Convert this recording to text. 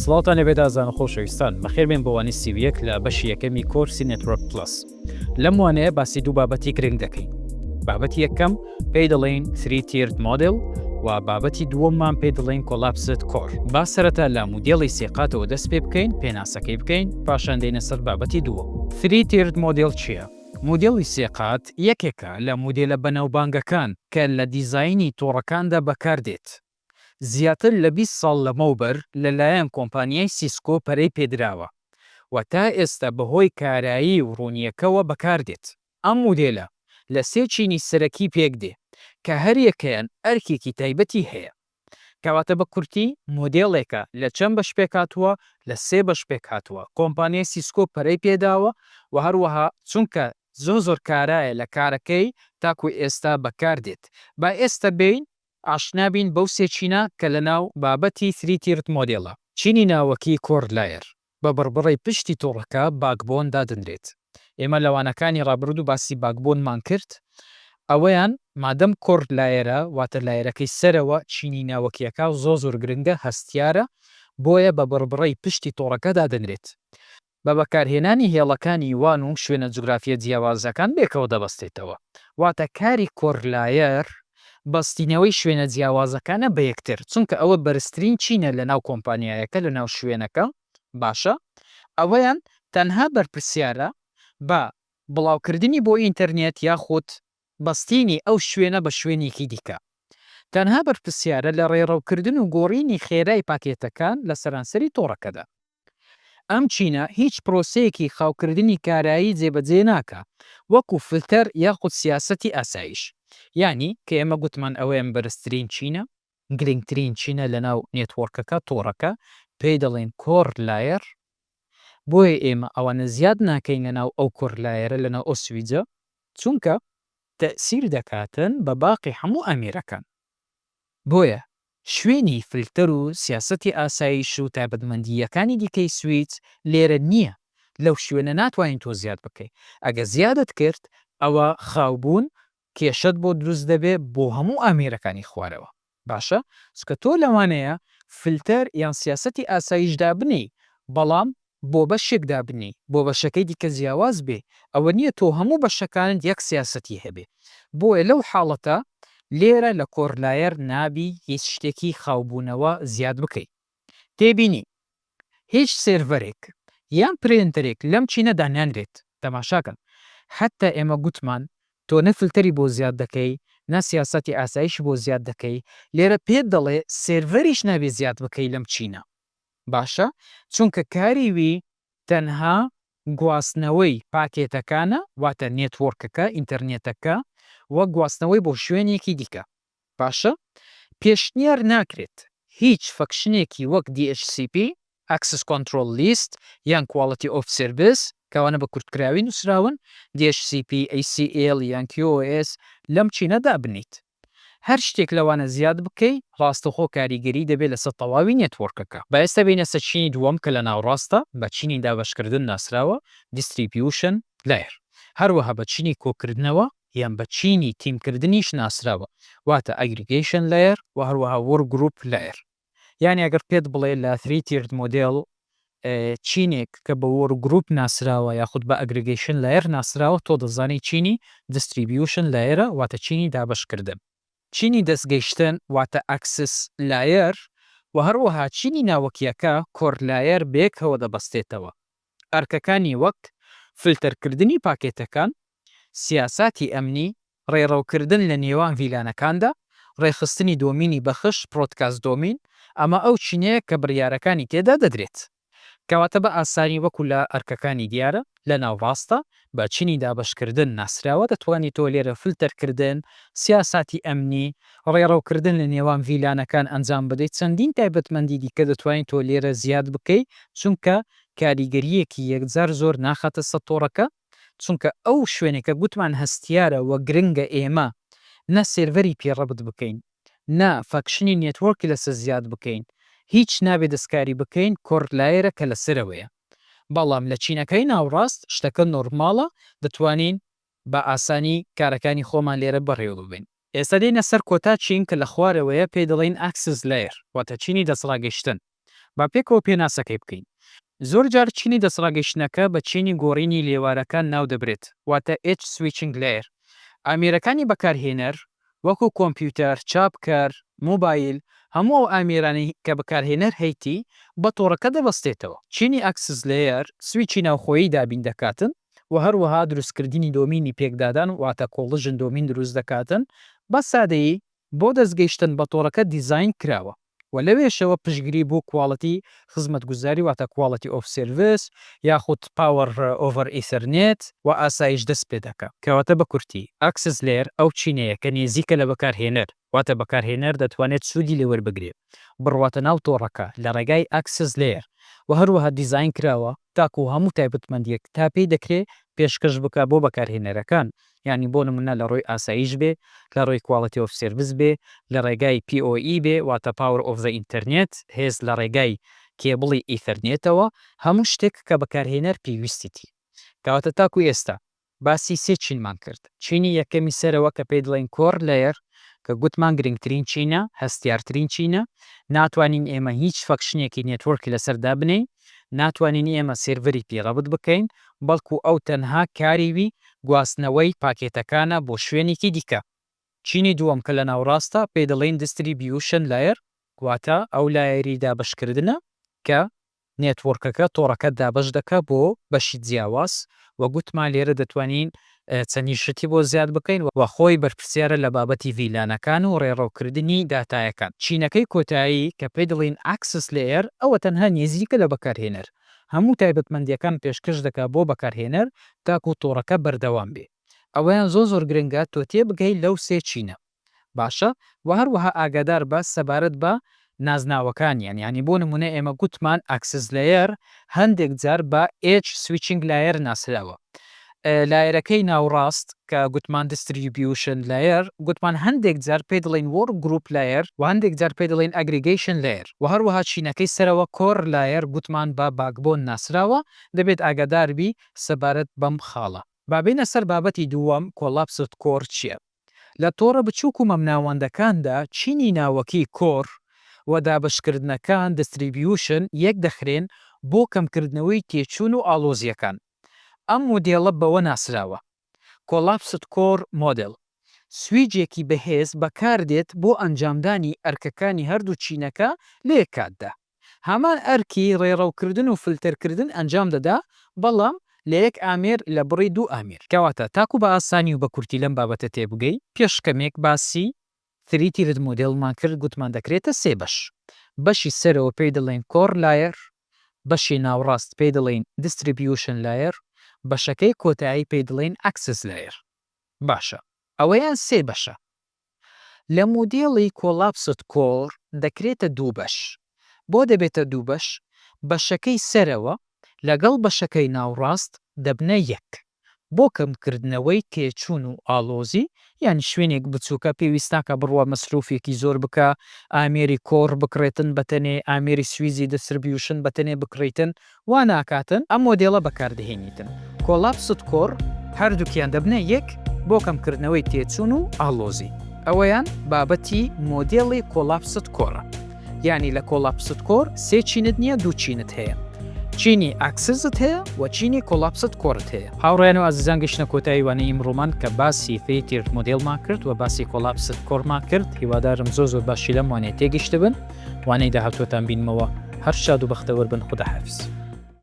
سڵاتان لەبێت ئازان و خۆشەویستان بەخێربێن بۆوانی سیویەک لە بەشی یەکەمی کۆرسی نێتوەرک پلس. لەم وانەیە باسی دوو بابەتی گرنگ دەکەین. بابەتی یەکەم پێی دەڵێن 3-tiered model و بابەتی دووەممان پێی دەڵێن collapsed core. با سەرەتا لە مودێڵی سێقاتەوە دەست پێ بکەین، پێناسەکەی بکەین، پاشان دێنە سەر بابەتی دووەم. 3-tiered model چییە؟ مودێڵی سێقات یەکێکە لە مودێلە بەناوبانگەکان کە لە دیزاینی تۆڕەکاندا بەکاردێت. زیاتر لە 20 ساڵ لەمەوبەر لەلایەن کۆمپانیای سیسکۆ پەرەی پێدراوە و تا ئێستا بەهۆی کارایی و ڕوونیەکەوە بەکاردێت. ئەم مودێلە لە سێ چینی سەرەکی پێکدێ کە هەریەکەیان ئەرکێکی تایبەتی هەیە. کەواتە بە کورتی مۆدێڵێکە لە چەند بەش پێکاتوە لە سێ بەش پێکاتوە. کۆمپانیای سیسکۆ پەرەی پێداوە و هەروەها چونکە زۆر کارایە لە کارەکەی تاکو ئێستا بەکاردێت. با ئێستا بین ئاشنابین بەو سێچینە کە لە ناو بابەتی 3-tiered مۆدێڵە. چینی ناوەکی کۆرلایر بە بڕبڕی پشتی تۆڕەکە باکبۆن دادنرێت. ئێمە لەوانەکانی ڕابردوو باسی باکبۆنمان کرد. ئەوەیان مادەم کۆرلایرە واتە لایرەکەی سەرەوە چینی ناوەکیەکە زۆر گرنگە هەستیارە بۆیە بە بڕبڕی پشتی تۆڕەکە دادنرێت. بە بەکارهێنانی هێڵەکانی وان و شوێنە جوگرافیە جیاوازەکان بێکەوە دەبەستێتەوە. واتە کاری کۆرلایر بەستینەوەی شوێنە جیاوازەکانە بە یەکتر چونکە ئەوە بەرزترین چینە لە ناو کۆمپانیایەکە لە ناو شوێنەکە باشە ئەوەیان تەنها بەرپرسیارە بە بڵاوکردنی بۆ ئینتەرنێت یاخود بەستینی ئەو شوێنە بە شوێنێکی دیکە. تەنها بەرپرسیارە لە ڕێڕەوکردن و گۆڕینی خێرای پاکێتەکان لە سەرانسەری تۆڕەکەدا. ئەم چینە هیچ پرۆسەیەکی خاوکردنی کارایی جێبەجێ ناکە وەکو فلتەر یاخود سیاسەتی ئاسایش. یانی کە ئێمە گوتمان ئەوەیان بەرزترین چینە گرنگترین چینە لە ناو نێتوەرکەکە تۆڕەکە پێی دەڵێن کۆرلایر. بۆیە ئێمە ئەوانە زیاد ناکەین لە ناو ئەو کۆرلایرە لە ناو ئۆسویجە چونکە تەسیر دەکاتن بە باقی هەموو ئەمێرەکان. بۆیە شوێنی فلتەر و سیاسەتی ئاسایش و تایبەتمەندیەکانی دیکەی سویچ لێرە نییە. لەو شوێنە ناتوانین تۆ زیاد بکەیت. ئەگە زیادت کرد ئەوە خاوبوون کێشت بۆ دروست دەبێت بۆ هەموو ئامێرەکانی خوارەوە. باشە چکە تۆ لەوانەیە فلتەر یان سیاسەتی ئاسایشدا بنی بەڵام بۆ بەشێکدا بنی بۆ بەشەکەی دیکە جیاواز بێ ئەوە نییە تۆ هەموو بەشەکانت یەک سیاسەتی هەبێ. بۆیە لەو حاڵەتە لێرە لە کۆرلایر نابی هیچ شتێکی خاوبوونەوە زیاد بکەیت. تێبینی هیچ سێرڤەرێک یان پرێنتەرێک لەم چینەدا نانرێت. تەماشاکەن حتا ئێمە گوتمان تۆ نەفلتەری بۆ زیاد دەکەی نە سیاسەتی ئاسایش بۆ زیاد دەکەی لێرە پێت دەڵێ سێرڤەریش نابێ زیاد بکەی لەم چینە. باشە چونکە کاریوی تەنها گواستنەوەی پاکێتەکانە واتە نێتوەرکەکە ئینتەرنێتەکە وە گواستنەوەی بۆ شوێنێکی دیکە. باشە پێشنیار ناکرێت هیچ فەکشنێکی وەک DHCP Access Control List یان Quality of Service کەوانە بە کورتکراوی نووسراون DHCP ACL یان QoS لەم چینەدا بنیت. هەر شتێک لەوانە زیاد بکەی ڕاستەخۆ کاریگەری دەبێت لەسەر تەواوی نێتوەرکەکە. با ئێستا بینە سەر چینی دووەم کە لە ناوڕاستە بە چینی دابەشکردن ناسراوە دیستریبیوشن لایر. هەروەها بە چینی کۆکردنەوە یان بە چینی تیمکردنیش ناسراوە واتە ئەگریگەیشن لایر و هەروەها وەرگروپ لایر. یانی ئەگەر پێت بڵێ لە 3-tiered مۆدێڵ چینێک کە بە وەرگروپ ناسراوە یاخود بە ئەگریگەیشن لایر ناسراوە تۆ دەزانی چینی دیستریبیوشن لایرە واتە چینی دابەشکردن. چینی دەستگەیشتن واتە ئەکسس لایر و هەروەها چینی ناوەکیەکە کۆرلایر بێکەوە دەبەستێتەوە. ئەرکەکانی وەک فلتەرکردنی پاکێتەکان، سیاساتی ئەمنی، ڕێڕەوکردن لە نێوان ڤیلانەکاندا، ڕێخستنی دۆمینی بەخش پرۆتکاست دۆمین ئەمە ئەو چینەیە کە بڕیارەکانی تێدا دەدرێت. کەواتە بە ئاسانی وەکو لە ئەرکەکانی دیارە لە ناوڕاستە بە چینی دابەشکردن ناسراوە دەتوانیت تۆ لێرە فلتەرکردن، سیاساتی ئەمنی، ڕێڕەوکردن لە نێوان ڤیلانەکان ئەنجام بدەیت. چەندین تایبەتمەندی دیکە دەتوانیت تۆ لێرە زیاد بکەیت چونکە کاریگەریەکی یەکجار زۆر ناخاتە سەر تۆڕەکە چونکە ئەو شوێنێکە گوتمان هەستیارە وە گرنگە ئێمە نە سێرڤەری پێڕەبت بکەین نا فەکشنی نێتوەرکی لەسەر زیاد بکەین هیچ نابێ دەستکاری بکەین کۆرلایرە کە لەسەرەوەیە. بەڵام لە چینەکەی ناوڕاست شتەکە نۆرماڵە دەتوانین بە ئاسانی کارەکانی خۆمان لێرە بەڕێوە ببین. ئێستا دێنە سەر کۆتا چین کە لە خوارەوەیە پێی دەڵێن ئاکسس لایر واتە چینی دەسڕاگەشتن. با پێکەوە پێناسەکەی بکەین. زۆر جار چینی دەسڕاگەیشتنەکە بە چینی گۆڕینی لێوارەکان ناو دەبرێت واتە Edge Switching Layer. ئامێرەکانی بەکارهێنەر وەکو کۆمپیوتەر، چاپکار، موبایل هەموو ئەو ئامێرانی کە بەکارهێنەر هەیتی بە تۆڕەکە دەبەستێتەوە. چینی Access Layer سویچی ناوخۆیی دابین دەکاتن و هەروەها دروستکردنی دۆمینی پێکدادان واتە کۆڵژن دۆمین دروست دەکاتن بە سادەیی بۆ دەستگەیشتن بە تۆڕەکە دیزاین کراوە و لەوێشەوە پشگیری بۆ کوواڵەتی خزمەتگوزاری واتە کوواڵەتی ئۆف سێڤیس یاخود پاوەڕ ئۆڤەر ئیثەرنێت و ئاسایش دەست پێ دەکات. کەواتە بە کورتی Access Layer ئەو چینەیە کە نێزیکە لە بەکارهێنەر واتە بەکارهێنەر دەتوانێت سوودی لێوەربگرێت بڕواتە ناو تۆڕەکە لە ڕێگای Access Layer و هەروەها دیزاین کراوە تاکو هەموو تایبەتمەندیەک تا پێی دەکرێت پێشکەش بکە بۆ بەکارهێنەرەکان، یعنی بۆ نمونە لە ڕۆی ئاسایش بێ، لە ڕۆی کوواڵەتی ئۆف سێڤیس بێ، لە ڕێگای PoE بێ واتە پاوەر ئۆف زە ئینتەرنێت، هێز لە ڕێگای کێبڵی ئیثەرنێتەوە، هەموو شتێک کە بەکارهێنەر پێویستیتی. کەواتە تاکو ئێستا باسی سێ چینمان کرد. چینی یەکەمی سەرەوە کە پێی دڵێن Core Layer کە گوتمان گرنگترین چینە، هەستیارترین چینە، ناتوانین ئێمە هیچ فەکشنێکی نێتوەرکی لەسەردا بنین، ناتوانین ئێمە سێڤەری پێڕەبت بکەین، بەڵکو ئەو تەنها کاریوی گواستنەوەی پاکێتەکانە بۆ شوێنێکی دیکە. چینی دووەم کە لە ناوڕاستە پێی دەڵێن Distribution Layer واتە ئەو لایەری دابەشکردنە کە نێتوەرکەکە تۆڕەکە دابەش دەکە بۆ بەشی جیاواز و گوتمان لێرە دەتوانین چەندیشتی بۆ زیاد بکەین و خۆی بەرپرسیارە لە بابەتی ڤیلانەکان و ڕێڕەوکردنی داتایەکان. چینەکەی کۆتایی کە پێی دڵێن Access Layer ئەوە تەنها نێزیکە لە بەکارهێنەر، هەموو تایبەتمەندیەکان پێشکەش دەکا بۆ بەکارهێنەر تاکو تۆڕەکە بەردەوام بێ. ئەوەیان زۆر گرنگە تۆ تێ بگەیت لەو سێ چینە. باشە و هەروەها ئاگادار بە سەبارەت بە نازناوەکانیان، ینی بۆ نمونە ئێمە گوتمان Access Layer هەندێک جار بە Edge Switching Layer ناسراوە. لایەرەکەی ناوڕاست کە گوتمان Distribution Layer گوتمان هەندێک جار پێی دڵێن Workgroup Layer و هەندێک جار پێی دڵێن Aggregation Layer و هەروەها چینەکەی سەرەوە Core Layer گوتمان بە باکبۆن ناسراوە، دەبێت ئاگاداربی سەبارەت بەم خاڵە. بابینە سەر بابەتی دووەم Collapsed Core چییە؟ لە تۆڕە بچووک و مەمناوەندەکاندا چینی ناوەکی Core و دابشکردنەکان Distribution یەک دەخرێن بۆ کەمکردنەوەی تێچوون و ئالۆزیەکان. ئەم مۆدێڵە بەوە ناسراوە Collapsed Core Model. سویجێکی بەهێز بەکاردێت بۆ ئەنجامدانی ئەرکەکانی هەردوو چینەکە لە یەک کاتدا. هەمان ئەرکی ڕێڕەوکردن و فلتەرکردن ئەنجام دەدا بەڵام لە یەک ئامێر لە بڕی دوو ئامێر. کەواتە تاکو بە ئاسانی و بە کورتی لەم بابەتە تێبگەی پێشکەمێک باسی 3-tiered مۆدێڵمان کرد گوتمان دەکرێتە سێ بەش. بەشی سەرەوە پێی دەڵێن Core Layer، بەشی ناوڕاست پێی دەڵێن Distribution Layer، بەشەکەی کۆتایی پێی دڵێن Access Layer. باشە ئەوەیان سێ بەشە. لە مۆدێڵی Collapsed Core دەکرێتە دوو بەش. بۆ دەبێتە دوو بەش؟ بەشەکەی سەرەوە لەگەڵ بەشەکەی ناوڕاست دەبنە یەک بۆ کەمکردنەوەی تێچوون و ئالۆزی، یان شوێنێک بچووکە پێویستاکە بڕوە مەسروفێکی زۆر بکە، ئامێری کۆڕ بکڕێتن بەتەنێ، ئامێری سویزی دەستریبیوشن بەتەنێ بکڕیتن وا ناکاتن ئەم مۆدێڵە بەکاردەهێنیتن. Collapsed Core هەردووکیان دەبنە یەک بۆ کەمکردنەوەی تێچوون و ئالۆزی. ئەوەیان بابەتی مۆدێڵی Collapsed Core. یعنی لە Collapsed Core سێ چینت نییە، دوو چینت هەیە. چینی Access هەیە و چینی Collapsed Core هەیە. هاوڕێیان و ئازیزان گەشتنە کۆتایی وانەی ئیمڕۆمان کە باسی 3-tiered مۆدێڵمان کرد و باسی Collapsed Coreمان کرد. هیوادارم زۆر باشی لەم وانەیە تێگەیشتە بن. وانەی داهاتووتان بینمەوە. هەر شاد و بەختەوەر بن. خوداحافیز.